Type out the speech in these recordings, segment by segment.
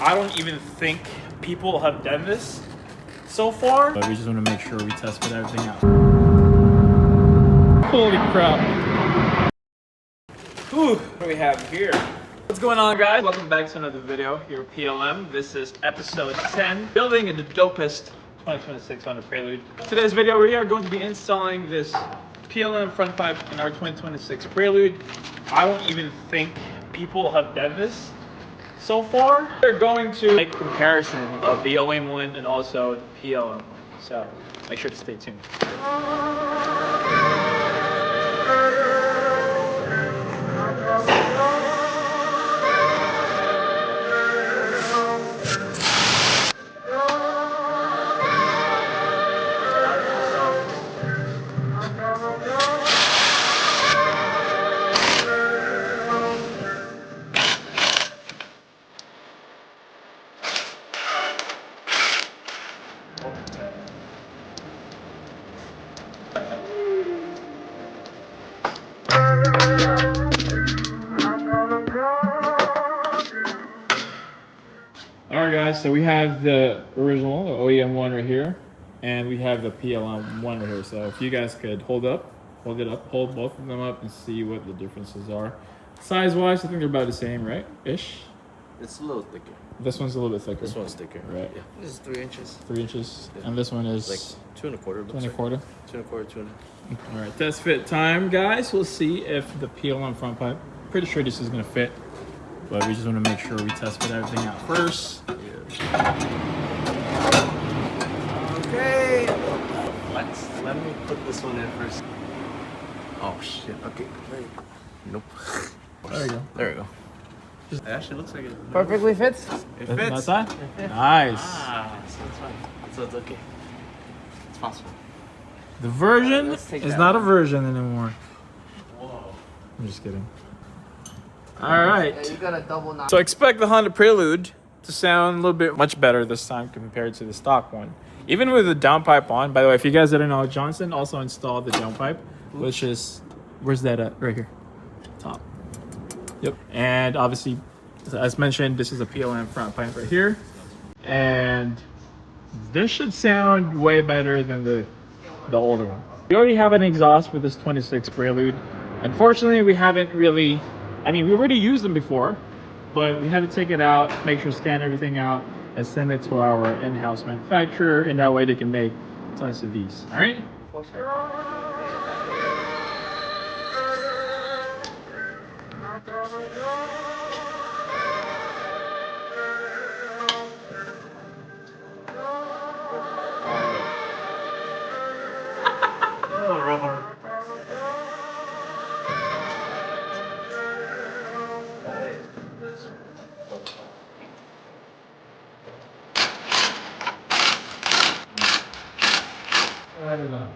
I don't even think people have done this so far. But we just want to make sure we tested everything out. Holy crap. Whew, what do we have here? What's going on, guys? Welcome back to another video here at PLM. This is episode 10, building the dopest 2026 Honda Prelude. Today's video, we are going to be installing this PLM front pipe in our 2026 Prelude. I don't even think people have done this so far. We're going to make a comparison of the OEM one and also the PLM one. So make sure to stay tuned. Alright guys, so we have the original, the OEM one right here, and we have the PLM one right here. So if you guys could hold both of them up and see what the differences are. Size-wise, I think they're about the same, right? Ish? It's a little thicker. This one's a little bit thicker. This one's thicker. Right. Yeah. This is 3 inches. 3 inches. Yeah. And this one is like 2 1/4. 2 1/4. 2 1/4, 2 1/2. Alright, test fit time, guys. We'll see if the PLM front pipe, pretty sure this is gonna fit. But we just want to make sure we test fit everything out first. Okay. Let me put this one in first. Oh shit. Okay. Nope. There you go. There we go. It actually looks like it. Perfectly fits. It That fits. side? Nice. Ah, so it's fine. So it's okay. It's possible. The version Let's take is that not a one. version anymore. Whoa. I'm just kidding. Alright. Yeah, you got a double knob. So expect the Honda Prelude to sound a little bit much better this time compared to the stock one. Even with the downpipe on. By the way, if you guys didn't know, Johnson also installed the downpipe, which is, where's that at? Right here. Top. Yep. And obviously, as mentioned, this is a PLM front pipe right here. And this should sound way better than the older one. We already have an exhaust with this 26 Prelude. Unfortunately, we haven't really, we already used them before, but we had to take it out, make sure scan everything out, and send it to our in-house manufacturer, and that way they can make tons of these. All right? I don't know.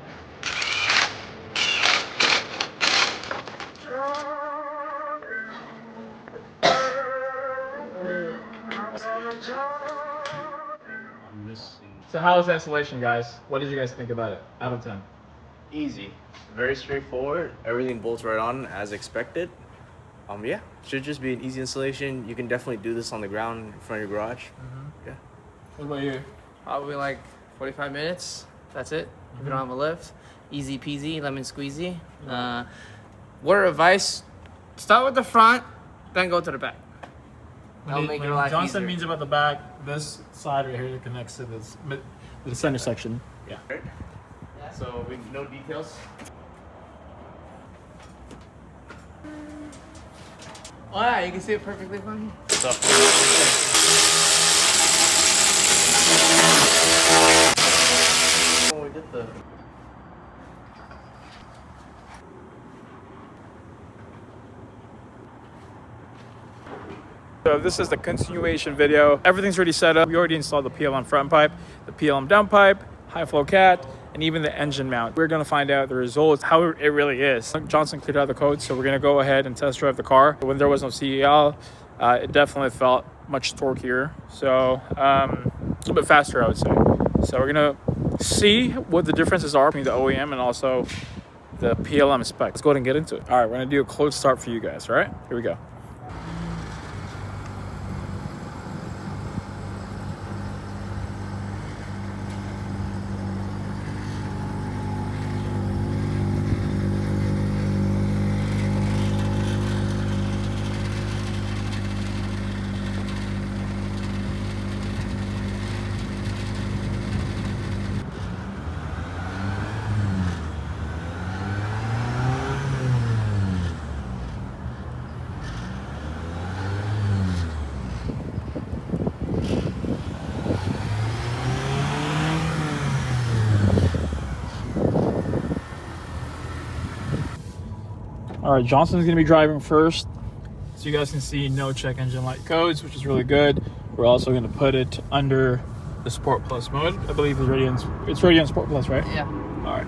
So how was the installation, guys? What did you guys think about it? Out of 10. Easy. Very straightforward. Everything bolts right on as expected. Yeah. Should just be an easy installation. You can definitely do this on the ground in front of your garage. Yeah. What about you? Probably like 45 minutes. That's it. If you don't have a lift. Easy peasy, lemon squeezy. Word of advice, start with the front, then go to the back. That'll make your life Johnson easier. means about the back, this side right here that connects to the center section. Yeah. Right? So we no details. Oh yeah, you can see it perfectly fine. So, when we did the So this is the continuation video. Everything's already set up. We already installed the PLM front pipe, the PLM down pipe, high flow cat, and even the engine mount. We're gonna find out the results, how it really is. Johnson cleared out the code, so we're gonna go ahead and test drive the car. When there was no CEL, it definitely felt much torquier. So a little bit faster, I would say. So we're gonna see what the differences are between the OEM and also the PLM spec. Let's go ahead and get into it. All right, we're gonna do a close start for you guys, all right? Here we go. All right, Johnson's gonna be driving first. So you guys can see no check engine light codes, which is really good. We're also gonna put it under the Sport Plus mode. I believe it's already on Sport Plus, right? Yeah. All right.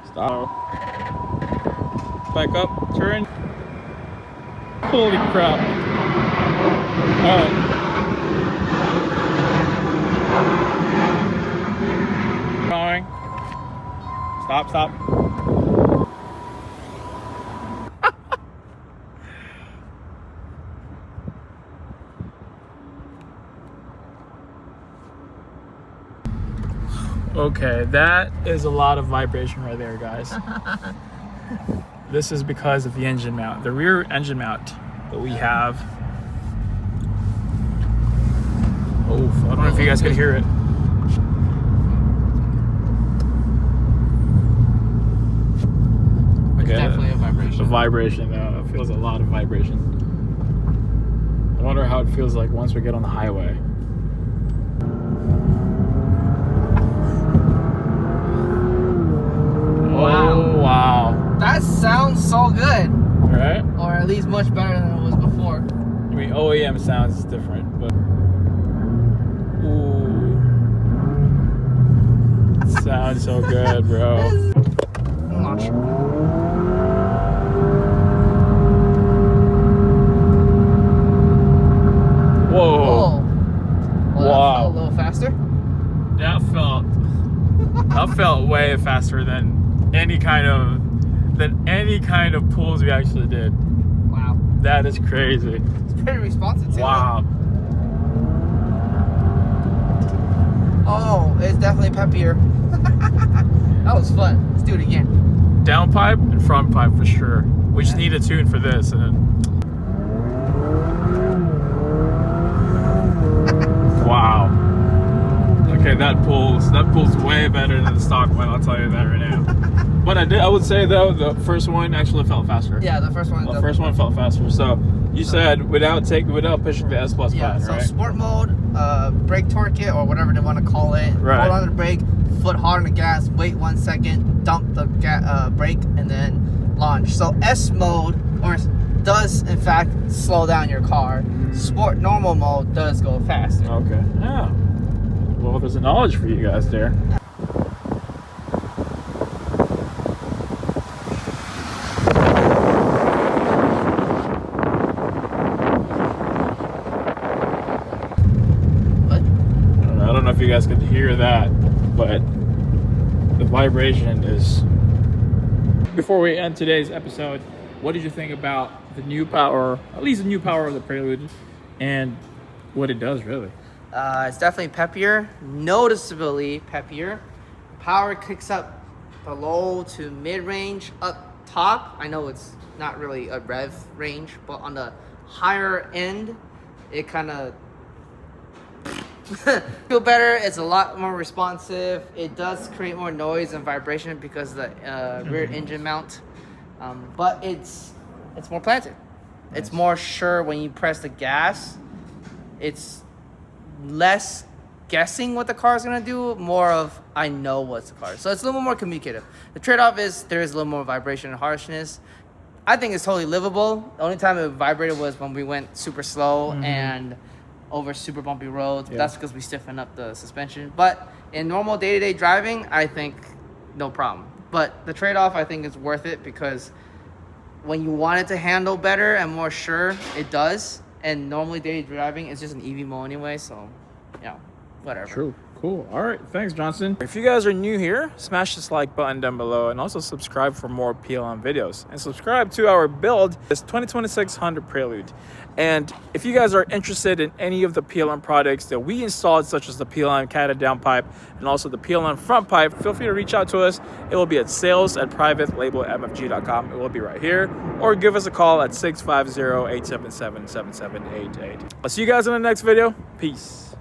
Stop. Back up, turn. Holy crap. Alright. Going. Stop. Okay, that is a lot of vibration right there, guys. This is because of the engine mount, the rear engine mount that we have. Oh, I don't know if you guys could hear it. It's definitely a vibration. The vibration, though, it feels a lot of vibration. I wonder how it feels like once we get on the highway. Wow. That sounds so good. Right? Or at least much better than it was before. I mean, OEM sounds different, but... Ooh. Sounds so good, bro. I'm not sure. Whoa. Well, Wow. that felt a little faster. That felt way faster than any kind of pulls we actually did. Wow. That is crazy. It's pretty responsive too. Wow. Oh, it's definitely peppier. That was fun. Let's do it again. Downpipe and front pipe for sure. We just need a tune for this, and then... Wow. Okay, that pulls way better than the stock one, I'll tell you that right now. But I would say though, the first one actually felt faster. Yeah, the first one. The first one felt faster. So you said without pushing the S Plus button, so right? sport mode, brake torque it, or whatever they want to call it. Right. Hold on to the brake, foot hard on the gas, wait 1 second, dump the brake, and then launch. So S mode does in fact slow down your car. Sport normal mode does go faster. Okay. Yeah. Well, there's a knowledge for you guys there. I don't know if you guys could hear that, but the vibration is... Before we end today's episode, what did you think about the new power, at least the new power of the Prelude, and what it does really? It's definitely peppier, noticeably peppier. Power kicks up the low to mid-range. Up top, I know it's not really a rev range, but on the higher end, it kind of feel better. It's a lot more responsive. It does create more noise and vibration because of the rear engine mount, but it's more planted. Nice. It's more sure when you press the gas. It's less guessing what the car is gonna do, more of I know what's the car. So it's a little more communicative. The trade-off is there is a little more vibration and harshness. I think it's totally livable. The only time it vibrated was when we went super slow and over super bumpy roads. Yeah. That's because we stiffened up the suspension. But in normal day-to-day driving, I think no problem. But the trade-off I think is worth it because when you want it to handle better and more sure, it does. And normally daily driving is just an EV mode anyway, so, whatever. True. Cool. All right. Thanks, Johnson. If you guys are new here, smash this like button down below and also subscribe for more PLM videos. And subscribe to our build, this 2026 Honda Prelude. And if you guys are interested in any of the PLM products that we installed, such as the PLM Cata downpipe and also the PLM front pipe, feel free to reach out to us. It will be at sales@privatelabelmfg.com. It will be right here. Or give us a call at 650-877-7788. I'll see you guys in the next video. Peace.